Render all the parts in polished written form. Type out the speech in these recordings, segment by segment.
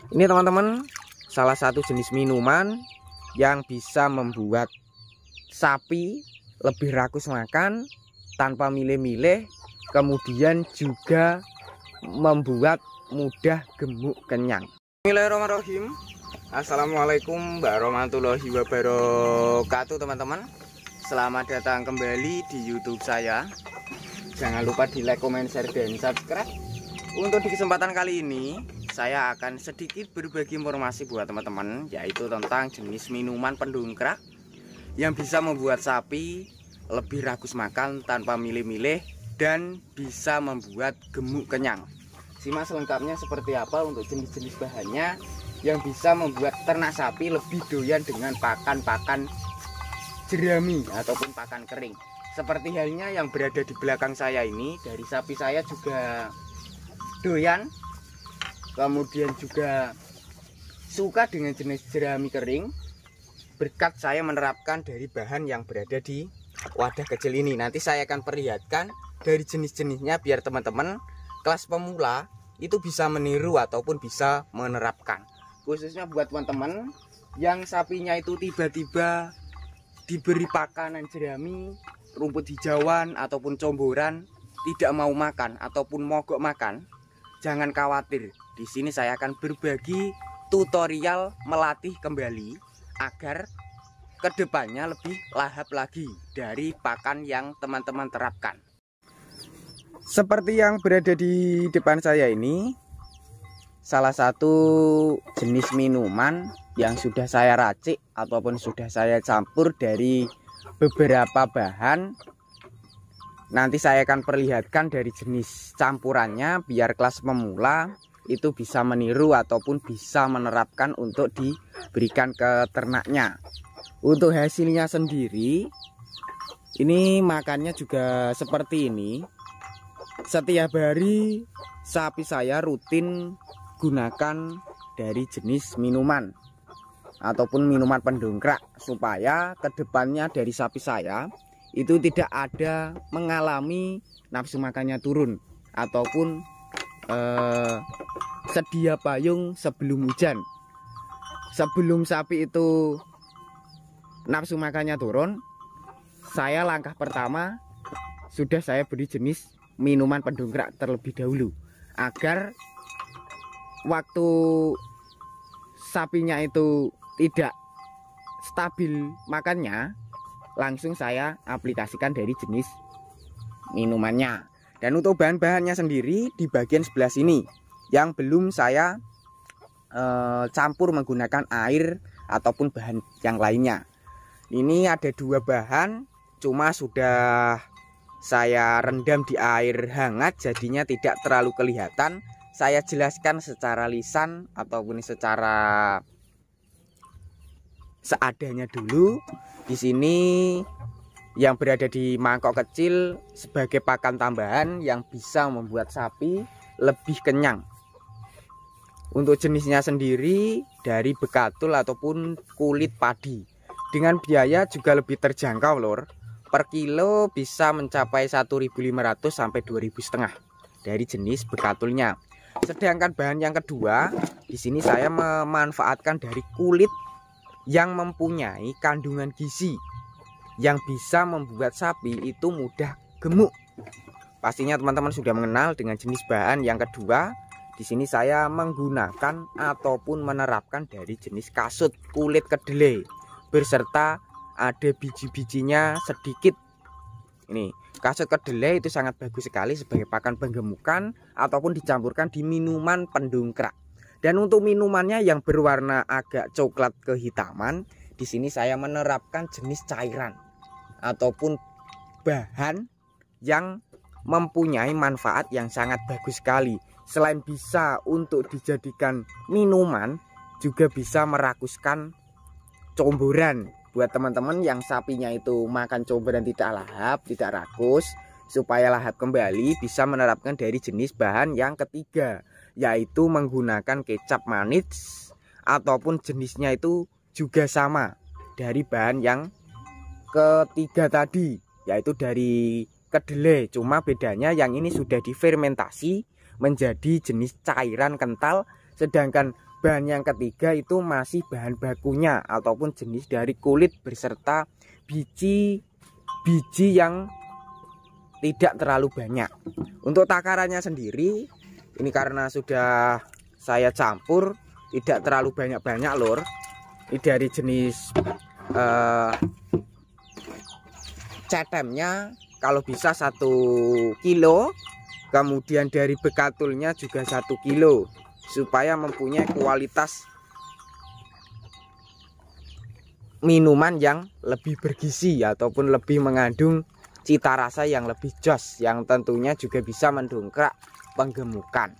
Ini teman-teman, salah satu jenis minuman yang bisa membuat sapi lebih rakus makan tanpa milih-milih, kemudian juga membuat mudah gemuk kenyang. Bismillahirrahmanirrahim. Assalamualaikum warahmatullahi wabarakatuh teman-teman. Selamat datang kembali di YouTube saya. Jangan lupa di like, comment, share, dan subscribe. Untuk di kesempatan kali ini saya akan sedikit berbagi informasi buat teman-teman, yaitu tentang jenis minuman pendongkrak yang bisa membuat sapi lebih rakus makan tanpa milih-milih dan bisa membuat gemuk kenyang. Simak selengkapnya seperti apa untuk jenis-jenis bahannya yang bisa membuat ternak sapi lebih doyan dengan pakan-pakan jerami ataupun pakan kering. Seperti halnya yang berada di belakang saya ini, dari sapi saya juga doyan, kemudian juga suka dengan jenis jerami kering berkat saya menerapkan dari bahan yang berada di wadah kecil ini. Nanti saya akan perlihatkan dari jenis-jenisnya biar teman-teman kelas pemula itu bisa meniru ataupun bisa menerapkan. Khususnya buat teman-teman yang sapinya itu tiba-tiba diberi pakanan jerami, rumput hijauan ataupun comboran, tidak mau makan ataupun mogok makan, jangan khawatir. Di sini saya akan berbagi tutorial melatih kembali agar kedepannya lebih lahap lagi dari pakan yang teman-teman terapkan. Seperti yang berada di depan saya ini, salah satu jenis minuman yang sudah saya racik ataupun sudah saya campur dari beberapa bahan. Nanti saya akan perlihatkan dari jenis campurannya biar kelas pemula itu bisa meniru ataupun bisa menerapkan untuk diberikan ke ternaknya. Untuk hasilnya sendiri, ini makannya juga seperti ini. Setiap hari sapi saya rutin gunakan dari jenis minuman ataupun minuman pendongkrak, supaya kedepannya dari sapi saya itu tidak ada mengalami nafsu makannya turun ataupun sedia payung sebelum hujan. Sebelum sapi itu nafsu makannya turun, saya langkah pertama sudah saya beri jenis minuman pendongkrak terlebih dahulu, agar waktu sapinya itu tidak stabil makannya, langsung saya aplikasikan dari jenis minumannya. Dan untuk bahan-bahannya sendiri di bagian sebelah sini yang belum saya campur menggunakan air ataupun bahan yang lainnya. Ini ada dua bahan, cuma sudah saya rendam di air hangat, jadinya tidak terlalu kelihatan. Saya jelaskan secara lisan ataupun secara seadanya dulu. Di sini yang berada di mangkok kecil sebagai pakan tambahan yang bisa membuat sapi lebih kenyang. Untuk jenisnya sendiri dari bekatul ataupun kulit padi, dengan biaya juga lebih terjangkau lor. Per kilo bisa mencapai 1.500 sampai 2.500 dari jenis bekatulnya. Sedangkan bahan yang kedua, di sini saya memanfaatkan dari kulit yang mempunyai kandungan gizi yang bisa membuat sapi itu mudah gemuk. Pastinya teman-teman sudah mengenal dengan jenis bahan yang kedua. Di sini saya menggunakan ataupun menerapkan dari jenis kasut kulit kedelai berserta ada biji-bijinya sedikit. Ini kasut kedelai itu sangat bagus sekali sebagai pakan penggemukan ataupun dicampurkan di minuman pendongkrak. Dan untuk minumannya yang berwarna agak coklat kehitaman, di sini saya menerapkan jenis cairan ataupun bahan yang mempunyai manfaat yang sangat bagus sekali. Selain bisa untuk dijadikan minuman, juga bisa merakuskan comboran. Buat teman-teman yang sapinya itu makan comboran tidak lahap, tidak rakus, supaya lahap kembali, bisa menerapkan dari jenis bahan yang ketiga, yaitu menggunakan kecap manis ataupun jenisnya itu juga sama dari bahan yang ketiga tadi, yaitu dari kedelai. Cuma bedanya yang ini sudah difermentasi menjadi jenis cairan kental, sedangkan bahan yang ketiga itu masih bahan bakunya ataupun jenis dari kulit beserta biji yang tidak terlalu banyak. Untuk takarannya sendiri ini karena sudah saya campur tidak terlalu banyak-banyak lur. Ini dari jenis cetemnya kalau bisa 1 kilo, kemudian dari bekatulnya juga 1 kilo, supaya mempunyai kualitas minuman yang lebih bergizi ataupun lebih mengandung cita rasa yang lebih jos, yang tentunya juga bisa mendongkrak penggemukan.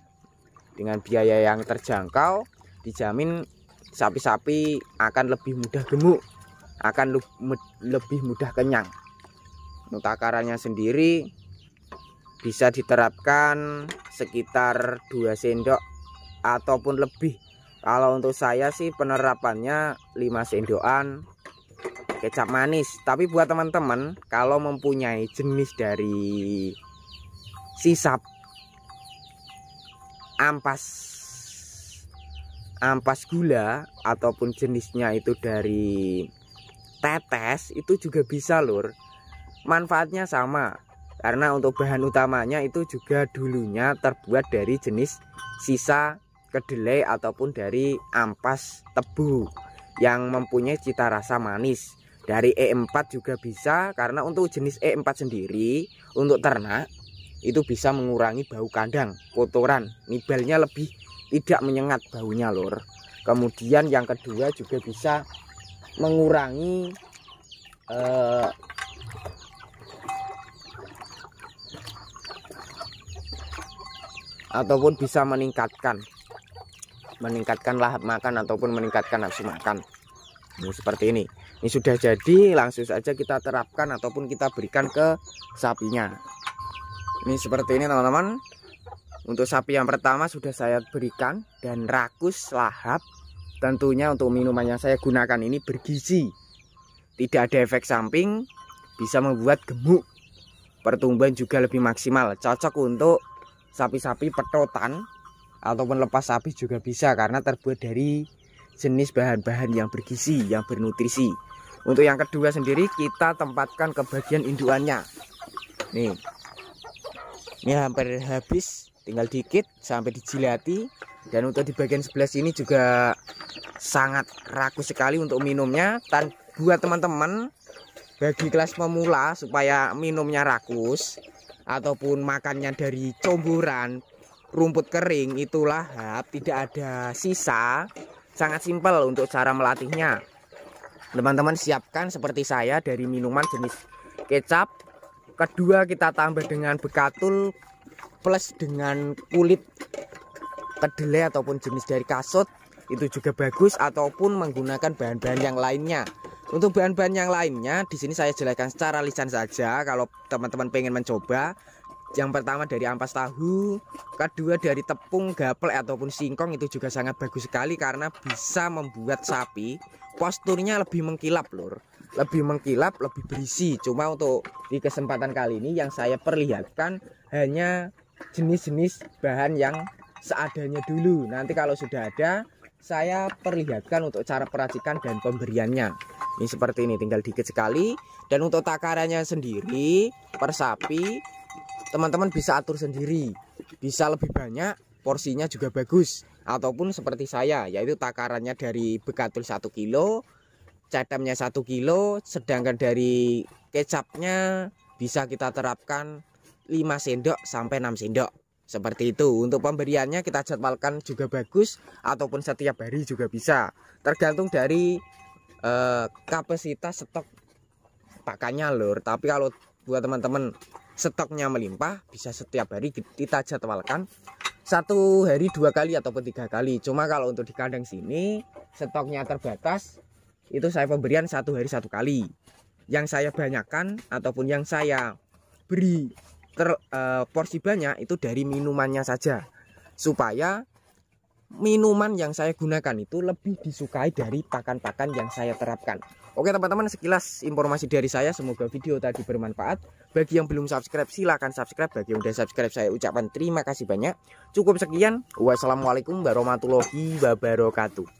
Dengan biaya yang terjangkau, dijamin sapi-sapi akan lebih mudah gemuk, akan lebih mudah kenyang. Untuk takarannya sendiri bisa diterapkan sekitar 2 sendok ataupun lebih. Kalau untuk saya sih penerapannya 5 sendokan kecap manis. Tapi buat teman-teman kalau mempunyai jenis dari sisa ampas gula ataupun jenisnya itu dari tetes, itu juga bisa lur. Manfaatnya sama, karena untuk bahan utamanya itu juga dulunya terbuat dari jenis sisa kedelai ataupun dari ampas tebu yang mempunyai cita rasa manis. Dari E4 juga bisa, karena untuk jenis E4 sendiri untuk ternak itu bisa mengurangi bau kandang, kotoran, nibelnya lebih tidak menyengat baunya lur. Kemudian yang kedua juga bisa mengurangi ataupun bisa meningkatkan lahap makan ataupun meningkatkan nafsu makan. Ini seperti ini. Ini sudah jadi, langsung saja kita terapkan ataupun kita berikan ke sapinya. Ini seperti ini teman-teman. Untuk sapi yang pertama sudah saya berikan dan rakus lahap. Tentunya untuk minuman yang saya gunakan ini bergizi, tidak ada efek samping, bisa membuat gemuk, pertumbuhan juga lebih maksimal. Cocok untuk sapi-sapi petotan ataupun lepas sapi juga bisa, karena terbuat dari jenis bahan-bahan yang bergizi, yang bernutrisi. Untuk yang kedua sendiri kita tempatkan ke bagian indukannya. Nih, ini hampir habis, tinggal dikit sampai dijilati. Dan untuk di bagian sebelah sini juga sangat rakus sekali untuk minumnya. Dan buat teman-teman bagi kelas pemula supaya minumnya rakus ataupun makannya dari comburan rumput kering itu lahap, tidak ada sisa, sangat simpel untuk cara melatihnya. Teman-teman siapkan seperti saya dari minuman jenis kecap. Kedua kita tambah dengan bekatul plus dengan kulit kedelai ataupun jenis dari kasut, itu juga bagus, ataupun menggunakan bahan-bahan yang lainnya. Untuk bahan-bahan yang lainnya di sini saya jelaskan secara lisan saja kalau teman-teman pengen mencoba. Yang pertama dari ampas tahu, kedua dari tepung gaplek ataupun singkong, itu juga sangat bagus sekali karena bisa membuat sapi posturnya lebih mengkilap lur. Lebih mengkilap, lebih berisi. Cuma untuk di kesempatan kali ini yang saya perlihatkan hanya jenis-jenis bahan yang seadanya dulu. Nanti kalau sudah ada saya perlihatkan untuk cara peracikan dan pemberiannya. Ini seperti ini, tinggal dikit sekali. Dan untuk takarannya sendiri per sapi teman-teman bisa atur sendiri, bisa lebih banyak, porsinya juga bagus. Ataupun seperti saya, yaitu takarannya dari bekatul 1 kilo, cetemnya 1 kilo, sedangkan dari kecapnya bisa kita terapkan 5 sendok sampai 6 sendok. Seperti itu. Untuk pemberiannya kita jadwalkan juga bagus, ataupun setiap hari juga bisa. Tergantung dari kapasitas stok pakannya lur. Tapi kalau buat teman-teman stoknya melimpah, bisa setiap hari kita jadwalkan 1 hari 2 kali ataupun 3 kali. Cuma kalau untuk di kandang sini stoknya terbatas, itu saya pemberian 1 hari 1 kali. Yang saya banyakkan ataupun yang saya beri porsi banyak itu dari minumannya saja, supaya minuman yang saya gunakan itu lebih disukai dari pakan-pakan yang saya terapkan. Oke teman-teman, sekilas informasi dari saya. Semoga video tadi bermanfaat. Bagi yang belum subscribe silahkan subscribe. Bagi yang udah subscribe saya ucapkan terima kasih banyak. Cukup sekian. Wassalamualaikum warahmatullahi wabarakatuh.